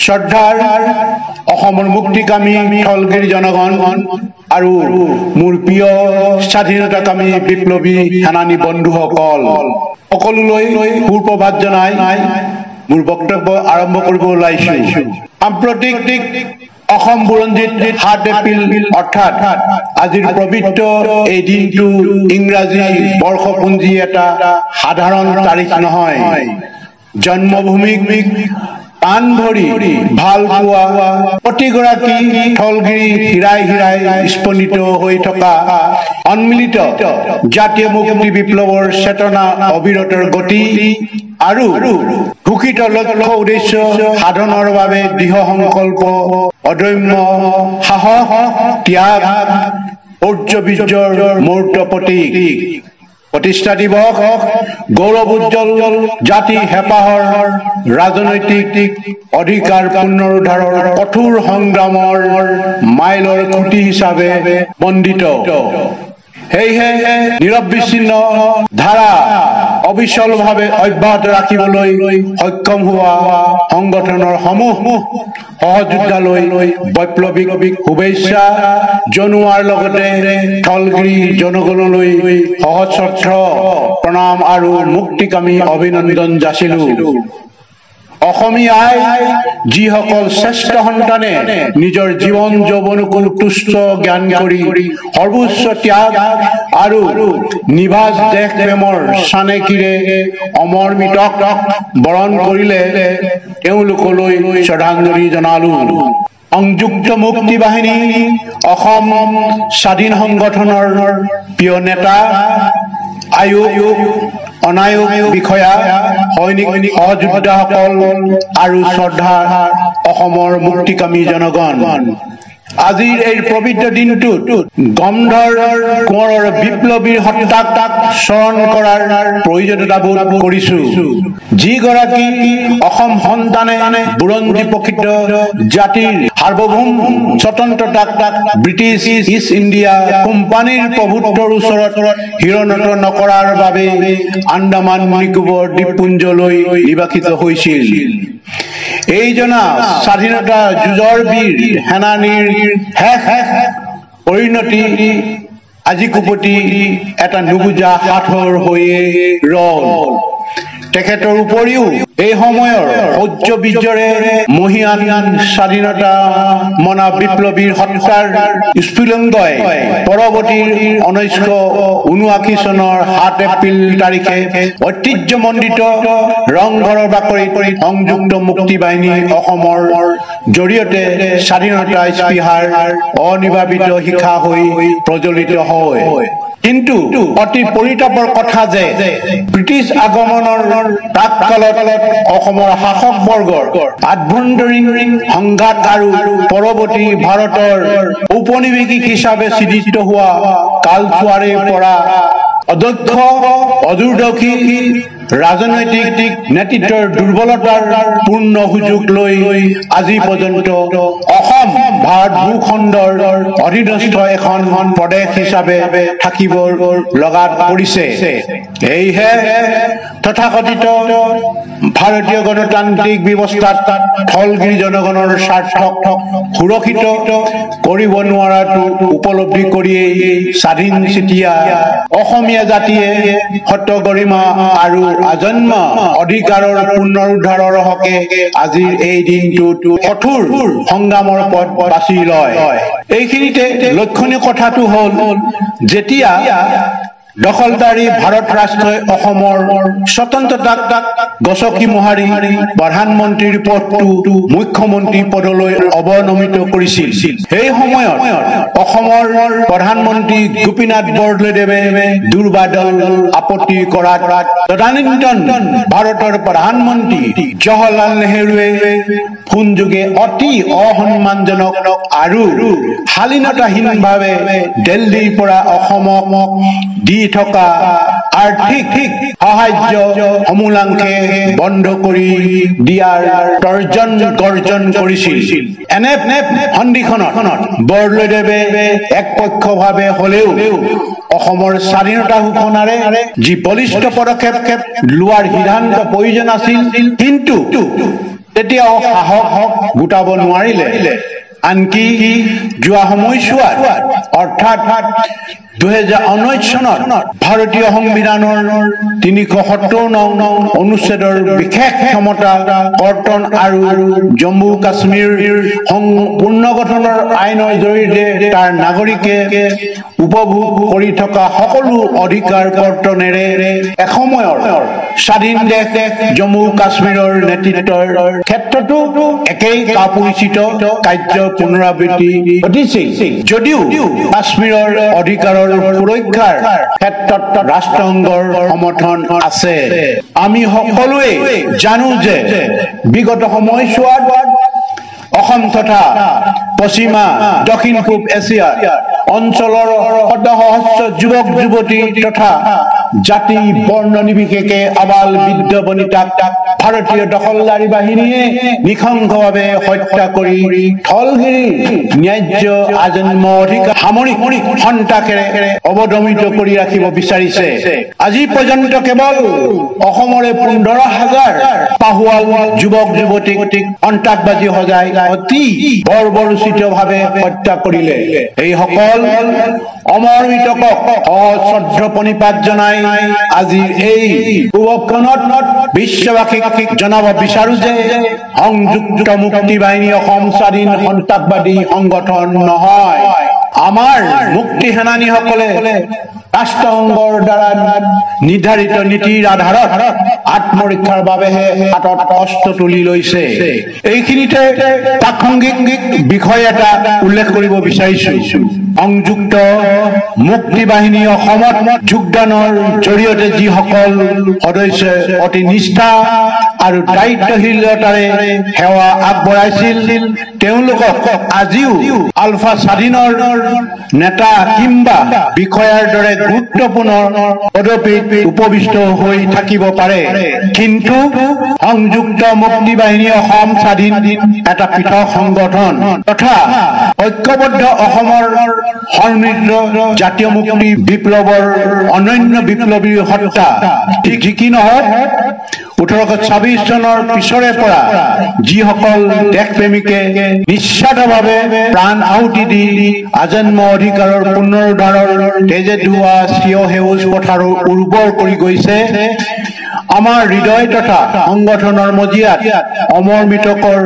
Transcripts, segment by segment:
শ্ৰদ্ধাৰ অসমৰ মুক্তিকামী স্থলগিৰি জনগণ আৰু মোৰ প্ৰিয় স্বাধীনতাকামী বিপ্লৱী সেনানী বন্ধুসকল সকলোলৈ সুপ্ৰভাত জনাই মোৰ বক্তব্য আৰম্ভ কৰিব ওলাইছো। সাম্প্ৰতিক অসম বুৰঞ্জীত ৭ এপ্ৰিল অৰ্থাৎ আজিৰ পবিত্ৰ এই দিনটো ইংৰাজী বৰ্ষপঞ্জী এটা সাধাৰণ তাৰিখ নহয়। জন্মভূমিক প্ৰাণ ভৰি ভাল পোৱা প্ৰতিগৰাকী স্থলগিৰি হিৰাই হিৰাই স্পন্দিত হৈ থকা সন্মিলিত জাতীয় মুক্তি বিপ্লৱৰ চেতনা অবিৰতৰ গতি আৰু ঘোষিত লক্ষ্য উদ্দেশ্য সাধনৰ বাবে দৃঢ় সংকল্প অদম্য সাহস ত্যাগ ঐৰ্য মূৰ্ত প্ৰতীক। প্ৰতিষ্ঠা দিৱস গৌৰৱ উজ্জ্বল জাতি হেঁপাহৰ ৰাজনৈতিক অধিকাৰ পুনৰুদ্ধাৰৰ কঠোৰ সংগ্ৰামৰ মাইলৰ খুঁটি হিচাপে বন্দিত। সেয়েহে নিৰবিচ্ছিন্ন ধাৰা অবিচলভাৱে অব্যাহত ৰাখিবলৈ সক্ষম হোৱা সংগঠনৰ সমূহ সহযোদ্ধালৈ বৈপ্লৱিক শুভেচ্ছা জনোৱাৰ লগতে স্থলগিৰি জনগণলৈ সহস্ৰ প্ৰণাম আৰু মুক্তিকামী অভিনন্দন যাচিলো। অসমীয়াই যিসকল শ্ৰেষ্ঠ সন্তানে নিজৰ জীৱন যৌৱনকো তুচ্ছ জ্ঞান কৰি সৰ্বোচ্চ ত্যাগ আৰু নিভাজ দেশ প্ৰেমৰ চানেকিৰে অমৰ্মিতক বৰণ কৰিলে তেওঁলোকলৈ শ্ৰদ্ধাঞ্জলি জনালো। সংযুক্ত মুক্তি বাহিনী অসম স্বাধীন সংগঠনৰ প্ৰিয় নেতা আয়োগ অনায়োগ বিষয়া সৈনিক সহযোদ্ধাসকল আৰু শ্ৰদ্ধা অসমৰ মুক্তিকামী জনগণ, আজিৰ এই পবিত্ৰ দিনটোত গন্ধৰ কোঁৱৰৰ বিপ্লৱীৰ হত্যাক স্মৰণ কৰাৰ প্ৰয়োজনীয়তা বোধ কৰিছো। যিগৰাকী অসম সন্তানে বুৰঞ্জী প্ৰকৃত জাতিৰ সাৰ্বভৌম স্বতন্ত্ৰতাক ব্ৰিটিছ ইষ্ট ইণ্ডিয়া কোম্পানীৰ প্ৰভুত্বৰ ওচৰত শিৰণত নকৰাৰ বাবে আন্দামান নিকোবৰ দ্বীপপুঞ্জলৈ নিৰ্বাসিত হৈছিল। এইজনা স্বাধীনতা যুঁজৰ বীৰ সেনানীৰ শেষ পৰিণতি আজি কুপতি এটা নুবুজা সাঁথৰ হৈয়ে ৰল। তেখেতৰ উপৰিও এই সময়ৰ শৌৰ্য বীৰ্যৰে মহিয়ান স্বাধীনতা মনা বিপ্লৱীৰ হত্যাৰ স্ফুলিংগই পৰৱৰ্তী 1979 চনৰ 7 এপ্ৰিল তাৰিখে ঐতিহ্যমণ্ডিত ৰংঘৰৰ বাকৰিত সংযুক্ত মুক্তি বাহিনী অসমৰ জৰিয়তে স্বাধীনতা স্পৃহাৰ অনিৰ্বাপিত শিখা হৈ প্ৰজ্বলিত হয়। কিন্তু অতি পৰিতাপৰ কথা যে ব্ৰিটিছ আগমনৰ প্ৰাককালত অসমৰ শাসকবৰ্গৰ আভ্যন্তৰীণ সংঘাত আৰু পৰৱৰ্তী ভাৰতৰ ঔপনিৱেশিক হিচাপে চিহ্নিত হোৱা কালছোৱাৰে পৰা অদক্ষ অদূৰদৰ্শী ৰাজনৈতিক নেতৃত্বৰ দুৰ্বলতাৰ পূৰ্ণ সুযোগ লৈ আজি পৰ্যন্ত অসম ভাৰত ভূখণ্ডৰ অধীনস্থ এখন প্ৰদেশ হিচাপে থাকিব লগাত পৰিছে। সেয়েহে তথাকথিত ভাৰতীয় গণতান্ত্ৰিক ব্যৱস্থাত স্থলগিৰি জনগণৰ স্বাৰ্থক সুৰক্ষিত কৰিব নোৱাৰাটো উপলব্ধি কৰিয়েই স্বাধীন চিতিয়া অসমীয়া জাতিয়ে সত গৰিমা আৰু আজন্ম অধিকাৰৰ পুনৰুদ্ধাৰৰ হকে আজিৰ এই দিনটোত কঠোৰ সংগ্ৰামৰ পথ বাছি লয়। এইখিনিতে লক্ষণীয় কথাটো হ'ল যেতিয়া দখলদাৰী ভাৰত ৰাষ্ট্ৰই অসমৰ স্বতন্ত্ৰতাক গছকি মোহাৰি প্ৰধানমন্ত্ৰীৰ পদটো মুখ্যমন্ত্ৰী পদলৈ অৱনমিত কৰিছিল। সেই সময়ত অসমৰ প্ৰধানমন্ত্ৰী গোপীনাথ বৰদলৈদেৱে দুৰ্বাদল আপত্তি কৰাত তদানীন্তন ভাৰতৰ প্ৰধানমন্ত্ৰী জৱাহৰলাল নেহৰুৱে ফোনযোগে অতি অসন্মানজনক আৰু শালীনতাহীনভাৱে দিল্লীৰ পৰা অসমক দি থকা আৰ্থিক সাহায্য সমূলাংশে বন্ধ কৰি দিয়াৰ তৰ্জন গৰ্জন কৰিছিল। এনে সন্ধিখনত বৰদলৈদেৱে একপক্ষভাৱে হলেও অসমৰ স্বাধীনতা ঘোষণাৰে যি বলিষ্ঠ পদক্ষেপ লোৱাৰ সিদ্ধান্ত প্ৰয়োজন আছিল, কিন্তু তেতিয়াও সাহস গোটাব নোৱাৰিলে। আনকি যোৱা সময়ছোৱাত অৰ্থাৎ 2019 চনত ভাৰতীয় সংবিধানৰ 370 নং অনুচ্ছেদৰ বিশেষ ক্ষমতা কৰ্তন আৰু জম্মু কাশ্মীৰ পুনৰ্গঠনৰ আইনৰ জৰিয়তে তাৰ নাগৰিকে উপভোগ কৰি থকা সকলো অধিকাৰ কৰ্তনেৰে এসময়ৰ স্বাধীন দেশ জম্মু কাশ্মীৰৰ নেতৃত্বৰ ক্ষেত্ৰতো একেই কাপুৰুষিত কাৰ্য পুনৰাবৃত্তি ঘটিছিল। যদিও কাশ্মীৰৰ অধিকাৰৰ সুৰক্ষাৰ ক্ষেত্ৰত ৰাষ্ট্ৰসংঘৰ সমৰ্থন আছে। আমি সকলোৱে জানো যে বিগত সময়ছোৱাত অসম তথা পশ্চিমা দক্ষিণ পূব এছিয়া অঞ্চলৰ সহস্ৰ যুৱক যুৱতী তথা জাতি বৰ্ণ নিৰ্বিশেষে আবাল বৃদ্ধ বনিতাক ভাৰতীয় দখলদাৰী বাহিনীয়ে নৃশংসভাৱে হত্যা কৰি থলগিৰি ন্যায্য আজন্ম অধিকাৰ সামৰিক সন্ত্ৰাসেৰে অৱদমিত কৰি ৰাখিব বিচাৰিছে। আজি পৰ্যন্ত কেৱল অসমৰে 15,000 পাহুৱাল যুৱক যুৱতীক সন্ত্ৰাসবাদী সজাই অতি বৰ্বৰোচিতভাৱে হত্যা কৰিলে। এইসকল অমৰ মৃতকক সশ্ৰদ্ধ প্ৰণিপাত জনাই আজি এই উপকৰণত বিশ্ববাসীক জনাব বিচাৰো যে সংযুক্ত মুক্তি বাহিনী অসম স্বাধীন সন্ত্ৰাসবাদী সংগঠন নহয়। আমাৰ মুক্তি সেনানীসকলে ৰাষ্ট্ৰসংঘৰ দ্বাৰা নিৰ্ধাৰিত নীতিৰ আধাৰত আত্মৰক্ষাৰ বাবেহে হাতত অস্ত্ৰ তুলি লৈছে। এইখিনিতে প্ৰাসংগিক বিষয় এটা উল্লেখ কৰিব বিচাৰিছো। সংযুক্ত মুক্তি বাহিনী অসমত যোগদানৰ জৰিয়তে যিসকল সদস্যই অতি নিষ্ঠা আৰু দায়িত্বশীলতাৰে সেৱা আগবঢ়াইছিল তেওঁলোকক আজিও আলফা স্বাধীনৰ নেতা কিংবা বিষয়াৰ দৰে গুৰুত্বপূৰ্ণ পদবীত উপবিষ্ট হৈ থাকিব পাৰে। কিন্তু সংযুক্ত মুক্তি বাহিনী অসম স্বাধীন এটা পৃথক সংগঠন তথা ঐক্যবদ্ধ অসমৰ সমৃদ্ধ জাতীয় মুক্তি বিপ্লৱৰ অনন্য বিপ্লৱী সত্তা। ঠিক কি নহওক 1826 চনৰ পিছৰে পৰা যিসকল দেশপ্ৰেমিকে নিস্বাৰ্থভাৱে প্ৰাণ আহুতি দি আজন্ম অধিকাৰৰ পুনৰুদ্ধাৰৰ তেজে ধোৱা চিয় সেউজ পথাৰ উৰ্বৰ কৰি গৈছে, আমাৰ হৃদয় তথা সংগঠনৰ মজিয়াত অমৰ মৃতকৰ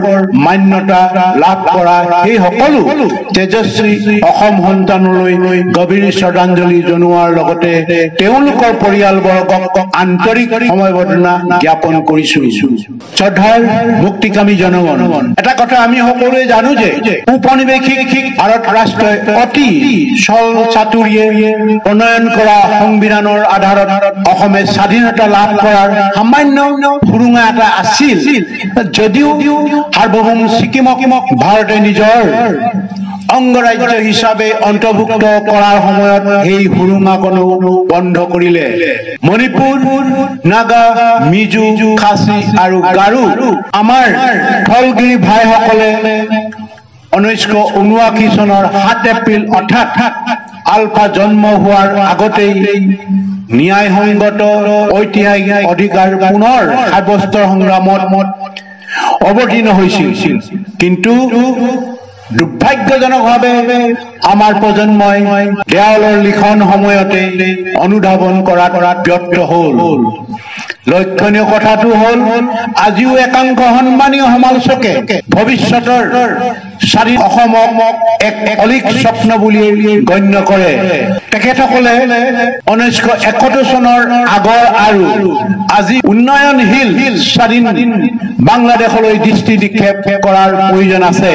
মান্যতা লাভ কৰা সেই সকলো তেজস্বী অসম সন্তানলৈ গভীৰ শ্ৰদ্ধাঞ্জলি জনোৱাৰ লগতে তেওঁলোকৰ পৰিয়ালবৰ্গক আন্তৰিক সমবেদনা জ্ঞাপন কৰিছো। শ্ৰদ্ধাৰ মুক্তিকামী জনগণ, এটা কথা আমি সকলোৱে জানো যে ঔপনিৱেশিক ভাৰত ৰাষ্ট্ৰই অতি ছল চাতুৰিয়ে প্ৰণয়ন কৰা সংবিধানৰ আধাৰত অসমে স্বাধীনতা লাভ কৰাৰ সামান্য সুৰুঙা এটা আছিল। যদিও সাৰ্বভৌম ছিকিমক ভাৰতে নিজৰ অংগৰাজ্য হিচাপে অন্তৰ্ভুক্ত কৰাৰ সময়ত সেই সুৰুঙাকণো বন্ধ কৰিলে। মণিপুৰ, নাগা, মিজো, খাচী আৰু গাৰো আমাৰ থলগিৰি ভাইসকলে 1979 চনৰ 7 এপ্ৰিল অৰ্থাৎ আলফা জন্ম হোৱাৰ আগতেই ন্যায়সংগত ঐতিহাসিক অধিকাৰ পুনৰ সাব্যস্তৰ সংগ্ৰামত অৱতীৰ্ণ হৈছিল। কিন্তু দুৰ্ভাগ্যজনকভাৱে আমাৰ প্ৰজন্মই দেৱালৰ লিখন সময়তে অনুধাৱন কৰাত ব্যৰ্থ হ'ল। লক্ষণীয় কথাটো হ'ল আজিও একাংশ সন্মানীয় সমালোচকে ভৱিষ্যতৰ স্বাধীন অসমক এক অলিক স্বপ্ন বুলি গণ্য কৰে। তেখেতসকলে 1971 চনৰ আগৰ আৰু আজি উন্নয়নশীল স্বাধীন বাংলাদেশলৈ দৃষ্টি নিক্ষেপ কৰাৰ প্ৰয়োজন আছে।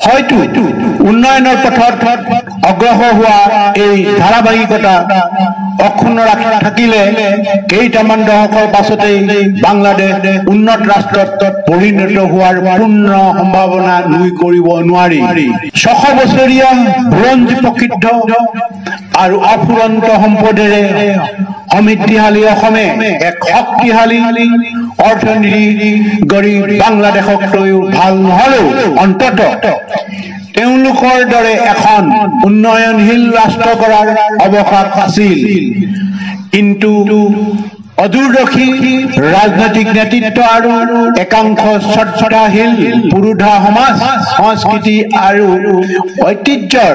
হয়তো উন্নয়নৰ পথত অগ্ৰসৰ হোৱা এই ধাৰাবাহিকতা অক্ষুণ্ণ থাকিলে কেইটামান দশকৰ পাছতেই বাংলাদেশ উন্নত ৰাষ্ট্ৰত পৰিণত হোৱাৰ পূৰ্ণ সম্ভাৱনা নুই কৰিব নোৱাৰি। 600 বছৰীয়া বুৰঞ্জী প্ৰসিদ্ধ আৰু অফুৰন্ত সম্পদেৰে সমৃদ্ধিশালী অসমে এক শক্তিশালী অৰ্থনীতি গঢ়ি বাংলাদেশক লৈও ভাল নহলেও অন্তত তেওঁলোকৰ দৰে এখন উন্নয়নশীল ৰাষ্ট্ৰ কৰাৰ অৱকাশ আছিল। কিন্তু অদূৰদৰ্শী ৰাজনৈতিক নেতৃত্ব আৰু একাংশ শ্ৰদ্ধাশীল পুৰোধা সমাজ সংস্কৃতি আৰু ঐতিহ্যৰ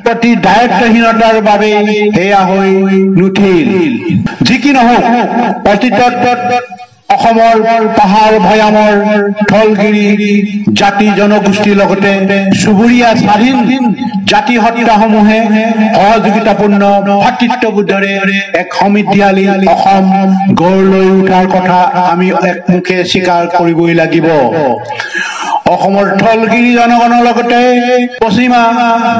প্ৰতি দায়িত্বহীনতাৰ বাবে সেয়া হৈ নুঠিল। যি কি নহওক, অতীতত অসমৰ পাহাৰ ভৈয়ামৰ ঢলগিৰি জাতি জনগোষ্ঠীৰ লগতে চুবুৰীয়া স্বাধীন জাতি সত্তাসমূহে সহযোগিতাপূৰ্ণ ভাতৃত্ববোধেৰে এক সমৃদ্ধিশালী অসম গঢ় লৈ উঠাৰ কথা আমি একমুখে স্বীকাৰ কৰিবই লাগিব। অসমৰ ঢলগিৰি জনগণৰ লগতে পশ্চিমা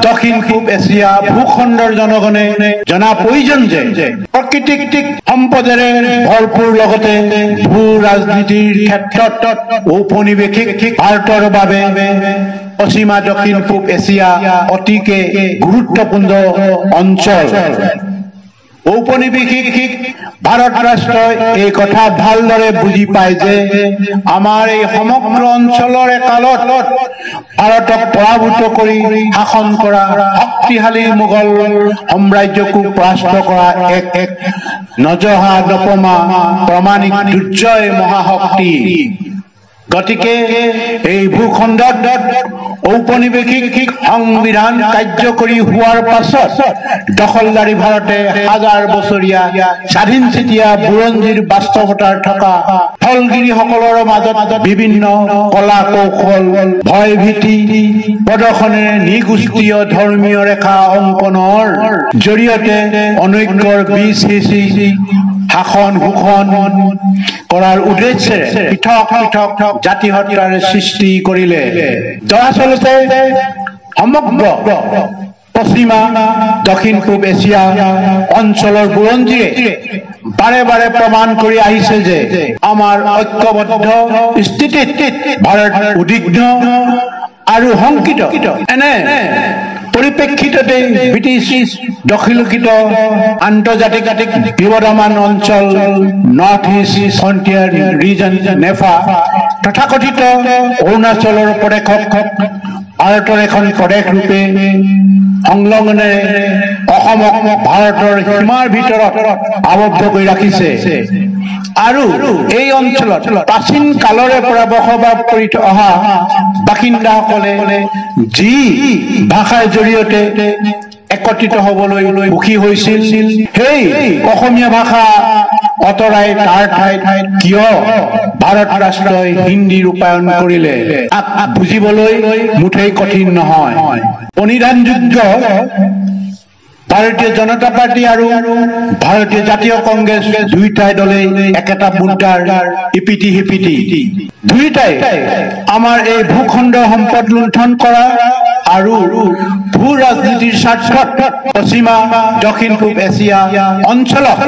দক্ষিণ পূব এছিয়া ভূখণ্ডৰ জনগণে জনা প্ৰয়োজন যে প্ৰাকৃতিক সম্পদেৰে ভৰপূৰ লগতে ভূ ৰাজনীতিৰ ক্ষেত্ৰত ঔপনিৱেশিক ভাৰতৰ বাবে পশ্চিমা দক্ষিণ পূব এছিয়া অতিকে গুৰুত্বপূৰ্ণ অঞ্চল। ঔপনিৱেশিক ভাৰত ৰাষ্ট্ৰই এই কথা ভালদৰে বুজি পায় যে আমাৰ এই সমগ্ৰ অঞ্চলৰ কালত ভাৰতক পৰাভূত কৰি শাসন কৰা শক্তিশালী মোগল সাম্ৰাজ্যকো পৰাস্ত কৰা এক নজহা নপমা প্ৰমাণিক দুৰ্জয় মহাশক্তি। গতিকে এই ভূখণ্ডত ঔপনিৱেশিক সংবিধান কাৰ্যকৰী হোৱাৰ পাছত দখলদাৰী ভাৰতে হাজাৰ বছৰীয়া স্বাধীন চিতিয়া বুৰঞ্জীৰ বাস্তৱতাৰ থকা ঢলগিৰিসকলৰ মাজত বিভিন্ন কলা কৌশল ভয় ভীতি প্ৰদৰ্শনেৰে নিগোষ্ঠীয় ধৰ্মীয় ৰেখা অংকনৰ জৰিয়তে অনৈক্যৰ বীজ সিঁচি শাসন শোষণ কৰাৰ উদ্দেশ্যেৰে পৃথক পৃথক জাতি হত্যাৰ সৃষ্টি কৰিলে। দৰাচলতে সমগ্ৰ পশ্চিমা দক্ষিণ পূব এছিয়া অঞ্চলৰ বুৰঞ্জীয়ে বাৰে বাৰে প্ৰমাণ কৰি আহিছে যে আমাৰ ঐক্যবদ্ধ স্থিতিত ভাৰত উদ্বিগ্ন আৰু শংকিত। এনে পৰিপ্ৰেক্ষিততে ব্ৰিটিছ দখলীকৃত আন্তৰ্জাতিক বিবদমান অঞ্চল north east frontier region NEFA তথাকথিত অৰুণাচলৰ প্ৰদেশক ভাৰতৰ এখন প্ৰদেশ ৰূপে সংলগ্নেৰে অসমক ভাৰতৰ সীমাৰ ভিতৰত আবদ্ধ কৰি ৰাখিছে আৰু এই অঞ্চলত প্ৰাচীন কালৰে পৰা বসবাস কৰি অহা বাসিন্দাসকলে যি ভাষাৰ জৰিয়তে একত্ৰিত হ'বলৈ সুখী হৈছিল, সেই অসমীয়া ভাষা অতৰাই তাৰ ঠাইত কিয় ভাৰত ৰাষ্ট্ৰই হিন্দী ৰূপায়ণ কৰিলে বুজিবলৈ মুঠেই কঠিন নহয়। অনিধানযোগ্য ভাৰতীয় জনতা পাৰ্টি আৰু ভাৰতীয় জাতীয় কংগ্ৰেছ দুয়োটাই দলে একেটা মুদ্ৰাৰ ইপিটি সিপিটি দুয়োটাই আমাৰ এই ভূখণ্ড সম্পদ লুণ্ঠন কৰা আৰু ভূ ৰাজনীতিৰ স্বাৰ্থত পশ্চিমা দক্ষিণ পূব এছিয়া অঞ্চলত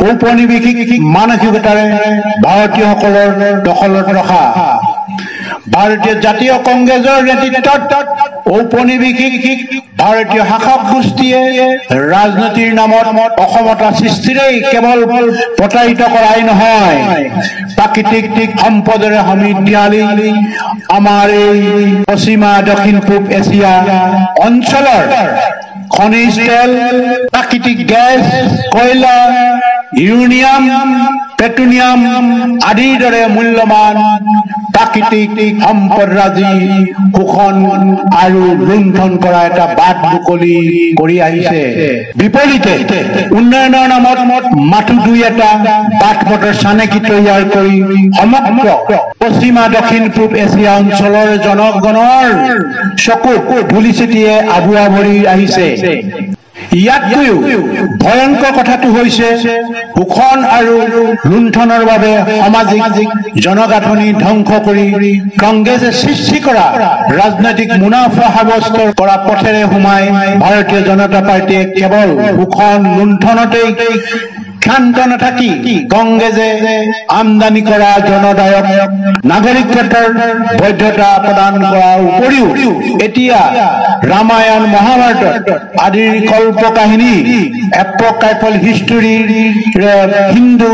ঔপনিৱেশিক মানসিকতাৰে ভাৰতীয়সকলৰ দখলত ৰখা। ভাৰতীয় জাতীয় কংগ্ৰেছৰ নেতৃত্বত ঔপনিৱেশিক ভাৰতীয় শাসক গোষ্ঠীয়ে ৰাজনীতিৰ নামত অসমতা সৃষ্টিৰেই কেৱল প্ৰতাৰিত কৰাই নহয়, প্ৰাকৃতিক সম্পদেৰে সমৃদ্ধিশালী আমাৰ এই পশ্চিমা দক্ষিণ পূব এছিয়া অঞ্চলৰ খনিজ তেল, প্ৰাকৃতিক গেছ, কয়লা, ইউৰেনিয়াম, পেট্ৰনিয়াম আদিৰ দৰে মূল্যৱান প্ৰাকৃতিক সম্পদৰাজি শোষণ আৰু লুণ্ঠন কৰা এটা বাট মুকলি কৰি আহিছে। বিপৰীতে উন্নয়নৰ নামত মাথো দুই এটা বাট পথৰ চানেকি তৈয়াৰ কৰি সমগ্ৰ পশ্চিমা দক্ষিণ পূব এছিয়া অঞ্চলৰ জনগণৰ চকুত ধূলি ছিটিয়ে আবুৱা ভৰি আহিছে। ইয়াতকৈও ভয়ংকৰ কথাটো হৈছে শোষণ আৰু লুণ্ঠনৰ বাবে সামাজিক জনগাঁথনি ধ্বংস কৰি কংগ্ৰেছে সৃষ্টি কৰা ৰাজনৈতিক মুনাফা সাব্যস্ত কৰা পথেৰে সোমাই ভাৰতীয় জনতা পাৰ্টীয়ে কেৱল শোষণ লুণ্ঠনতেই ক্ষান্ত নাথাকি কংগ্ৰেছে আমদানি কৰা জনদায়ক নাগৰিকত্বৰ বৈধতা প্ৰদান কৰাৰ উপৰিও এতিয়া ৰামায়ণ মহাভাৰত আদিৰ কল্পকাহিনী এপকাইফল হিষ্টৰীৰ হিন্দু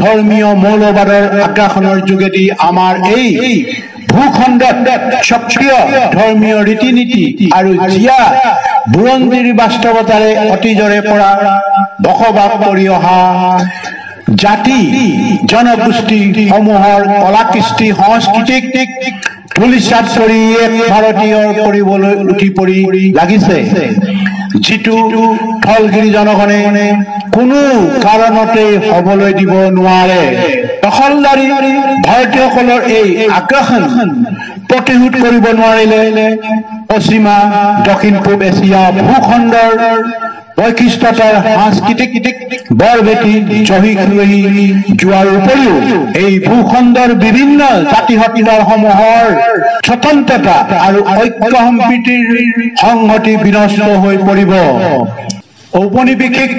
ধৰ্মীয় মৌলবাদৰ আগ্ৰাসনৰ যোগেদি আমাৰ এই ভূখণ্ডত সক্ৰিয় ধৰ্মীয় ৰীতি নীতি আৰু জিয়া বুৰঞ্জীৰ বাস্তৱতাৰে অতীজৰে পৰা বসবাস কৰি অহা জাতি জনগোষ্ঠী সমূহৰ কলা কৃষ্টি সংস্কৃতিক ধূলিসাৎ কৰি এক ভাৰতীয়ৰ কৰিবলৈ উঠি পৰি লাগিছে যিটো ফলগিৰি জনগণে কোনো কাৰণতে হ'বলৈ দিব নোৱাৰে দখলদাৰী ভাৰতীয়সকলৰ এই আগ্ৰাসন প্ৰতিৰোধ কৰিব নোৱাৰিলে পশ্চিমা দক্ষিণ পূব এছিয়া ভূখণ্ডৰ বৈশিষ্ট্যতাৰ সাংস্কৃতিক বৰভেটি জহি ৰহি যোৱাৰ উপৰিও এই ভূখণ্ডৰ বিভিন্ন জাতি সমূহৰ স্বতন্ত্ৰতা আৰু ঐক্য সম্প্ৰীতিৰ সংহতি বিনষ্ট হৈ পৰিব ঔপনিৱেশিক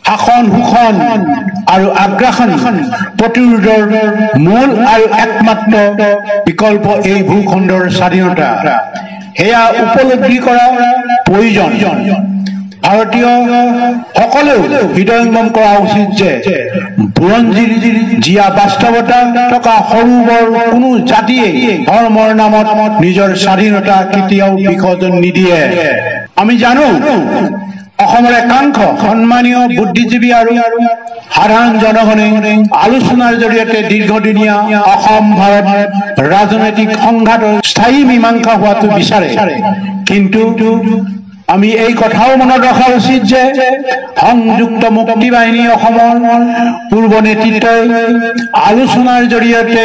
শাসন শোষণ আৰু আগ্ৰাসন প্ৰতিৰোধৰ মূল আৰু একমাত্ৰ বিকল্প এই ভূখণ্ডৰ স্বাধীনতা সেয়া উপলব্ধি কৰা প্ৰয়োজন ভাৰতীয় সকলেও হৃদয়ঙ্গম কৰা উচিত যে বুৰঞ্জীৰ জিয়া বাস্তৱতা থকা সৰু বৰ কোনো জাতিয়ে ধৰ্মৰ নামত নিজৰ স্বাধীনতা কেতিয়াও বিসৰ্জন নিদিয়ে আমি জানো অসমৰ একাংশ সন্মানীয় বুদ্ধিজীৱী আৰু সাধাৰণ জনগণে আলোচনাৰ জৰিয়তে দীৰ্ঘদিনীয়া অসম ভাৰত ৰাজনৈতিক সংঘাতৰ স্থায়ী মীমাংসা হোৱাটো বিচাৰে কিন্তু আমি এই কথাও মনত ৰখা উচিত যে সংযুক্ত মুক্তি বাহিনী অসমৰ পূৰ্ব নেতৃত্বই আলোচনাৰ জৰিয়তে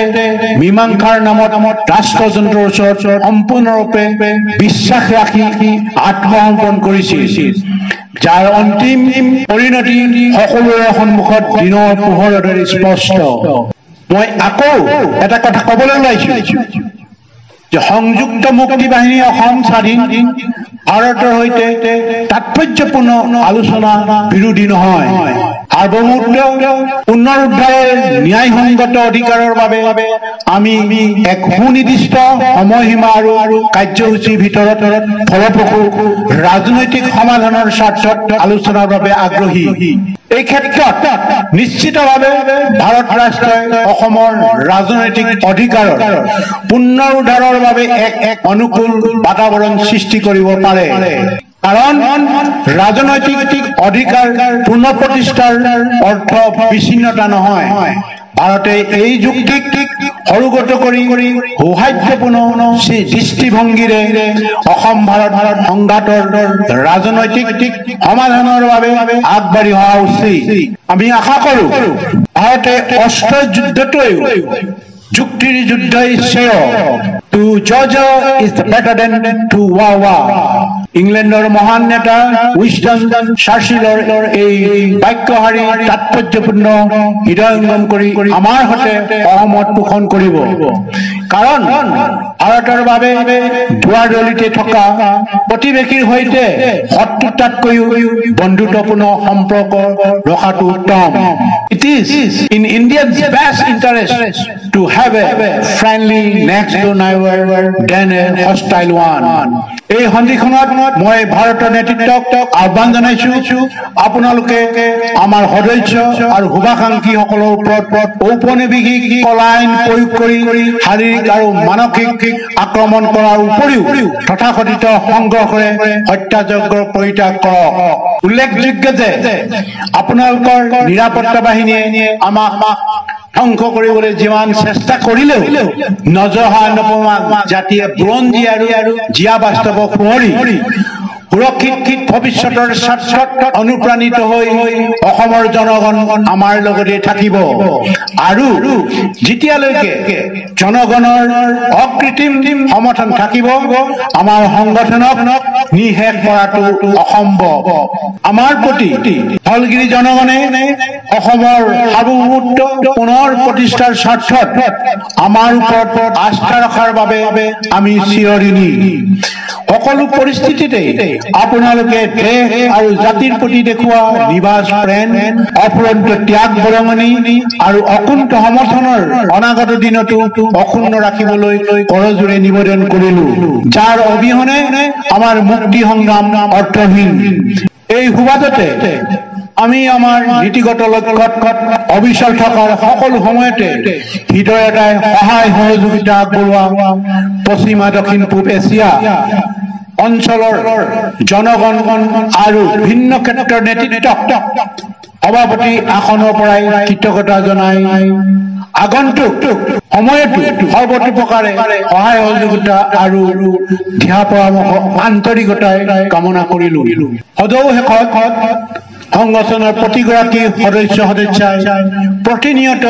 মীমাংসাৰ নামত ৰাষ্ট্ৰযন্ত্ৰৰ ওচৰত সম্পূৰ্ণৰূপে বিশ্বাস ৰাখি আত্মসমৰ্পণ কৰিছিল যাৰ অন্তিম পৰিণতি সকলোৰে সন্মুখত দিনৰ পোহৰৰ দৰে স্পষ্ট মই আকৌ এটা কথা ক'বলৈ ওলাইছো যে সংযুক্ত মুক্তি বাহিনী অসম স্বাধীন ভাৰতৰ সৈতে তাৎপৰ্যপূৰ্ণ আলোচনা বিৰোধী নহয় সাৰ্বভৌমত্ব পুনৰুদ্ধাৰৰ ন্যায়সংগত অধিকাৰৰ বাবে আমি এক সুনিৰ্দিষ্ট সময়সীমা আৰু কাৰ্যসূচীৰ ভিতৰত ফলপ্ৰসূ ৰাজনৈতিক সমাধানৰ স্বাৰ্থত আলোচনাৰ বাবে আগ্ৰহী এই ক্ষেত্ৰত নিশ্চিতভাৱে ভাৰত ৰাষ্ট্ৰই অসমৰ ৰাজনৈতিক অধিকাৰৰ পুনৰুদ্ধাৰৰ বাবে এক অনুকূল বাতাবৰণ সৃষ্টি কৰিব পাৰে কাৰণ ৰাজনৈতিক অধিকাৰ পুনঃপ্ৰতিষ্ঠাৰ অৰ্থ বিচ্ছিন্নতা নহয় ভাৰতে এই যুক্তিক সৰুগত কৰি সৌহাৰ্দ্যপূৰ্ণ দৃষ্টিভংগীৰে অসম ভাৰত সংঘাতৰ ৰাজনৈতিক সমাধানৰ বাবে আগবাঢ়ি অহা উচিত আমি আশা কৰো ভাৰতে অস্ত্ৰ যুদ্ধতকৈ যুক্তিৰ যুদ্ধই শ্ৰেয় টু জজ ইজ বেটাৰ দেন টু ৱা ইংলেণ্ডৰ মহান নেতা উইনষ্টন চাৰ্চিলৰ এই বাক্যশাৰী তাৎপৰ্যপূৰ্ণ হৃদয়ঙ্গম কৰি আমাৰ সৈতে সহমত পোষণ কৰিব কাৰণ ভাৰতৰ বাবে দুৱাৰদলিতে থকা প্ৰতিবেশীৰ সৈতে শত্ৰুতাতকৈও বন্ধুত্বপূৰ্ণ সম্পৰ্ক ৰখাটো উত্তম it is in India's best interest to have a friendly next door neighbor than a hostile one এই সন্ধিখনত মই ভাৰতৰ নেতৃত্বক আহ্বান জনাইছো আপোনালোকে আমাৰ সদস্য আৰু শুভাকাংক্ষীসকলৰ ওপৰত ঔপনিৱেশিক কলা আইন প্ৰয়োগ কৰি শাৰীৰিক আৰু মানসিক আক্ৰমণ কৰাৰ উপৰিও তথাকথিত সংঘৰ্ষৰে হত্যাযজ্ঞৰ পৰিত্যাগ কৰক উল্লেখযোগ্য যে আপোনালোকৰ নিৰাপত্তা বাহিনীয়ে আমাক ধ্বংস কৰিবলৈ যিমান চেষ্টা কৰিলেও নজহা নপমা জাতিয়ে বুৰঞ্জী আৰু জিয়া বাস্তৱক সোঁৱৰি সুৰক্ষিত ভৱিষ্যতৰ স্বাৰ্থত অনুপ্ৰাণিত হৈ অসমৰ জনগণ আমাৰ লগতে থাকিব আৰু যেতিয়ালৈকে জনগণৰ অকৃত্ৰিম সমৰ্থন থাকিব আমাৰ সংগঠনক নিঃশেষ কৰাটো অসম্ভৱ আমাৰ প্ৰতি ফলগিৰি জনগণে অসমৰ সাৰ্বভৌমত্ব পুনৰ প্ৰতিষ্ঠাৰ স্বাৰ্থত আমাৰ ওপৰত আস্থা ৰখাৰ বাবে আমি চিৰঋণী সকলো পৰিস্থিতিতে আপোনালোকে দেশ আৰু জাতিৰ প্ৰতি দেখুওৱা নিবাস প্ৰেম অফুৰন্ত ত্যাগ বৰঙণি আৰু অকুণ্ঠ সমৰ্থনৰ অনাগত দিনতো অক্ষুণ্ণ ৰাখিবলৈ কৰজোৰে নিবেদন কৰিলো যাৰ অবিহনে আমাৰ মুক্তি সংগ্ৰাম অৰ্থহীন এই সুবাদতে আমি আমাৰ নীতিগত লক্ষ্যত অবিচল থকাৰ সকলো সময়তে হৃদয়তাই সহায় সহযোগিতা আগবঢ়োৱা পশ্চিমা দক্ষিণ পূব এছিয়া অঞ্চলৰ জনগণ আৰু ভিন্ন ক্ষেত্ৰৰ নেতৃত্বক সভাপতি আসনৰ পৰাই কৃতজ্ঞতা জনাই আগন্তুক সময়তো সৰ্বতোপ্ৰকাৰে সহায় সহযোগিতা আৰু দিহা পৰামৰ্শ আন্তৰিকতাই কামনা কৰিলো। সদৌ শেষত সংগঠনৰ প্ৰতিগৰাকী সদস্যাই প্ৰতিনিয়ত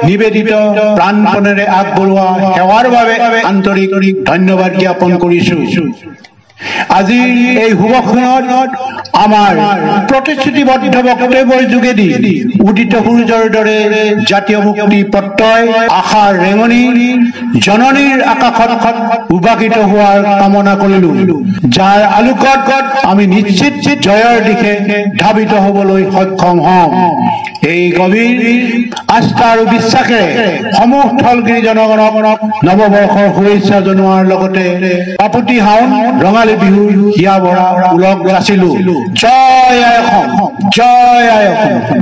নিবেদিত প্ৰাণপণেৰে আগবঢ়োৱা সেৱাৰ বাবে আন্তৰিক ধন্যবাদ জ্ঞাপন কৰিছো। আজি এই শুভক্ষণত আমাৰ প্ৰতিশ্ৰুতিবদ্ধ বক্তব্যৰ যোগেদি উদিত সূৰ্যৰ দৰে জাতীয় মুক্তি প্ৰত্যয় আশাৰ ৰেঙনি জননীৰ আকাশত উবাকিত হোৱাৰ কামনা কৰিলো, যাৰ আলোকত আমি নিশ্চিত জয়ৰ দিশে ধাৱিত হ'বলৈ সক্ষম হ'ম। এই গভীৰ আস্থা আৰু বিশ্বাসেৰে সমূহ থলগিৰি জনগণক নৱবৰ্ষৰ শুভেচ্ছা জনোৱাৰ লগতে বাপুতি হাউন ৰঙালী বিহুৰ হিয়া ভৰা উলগ যাচিলো। জয় আই অসম, জয় আই অসম।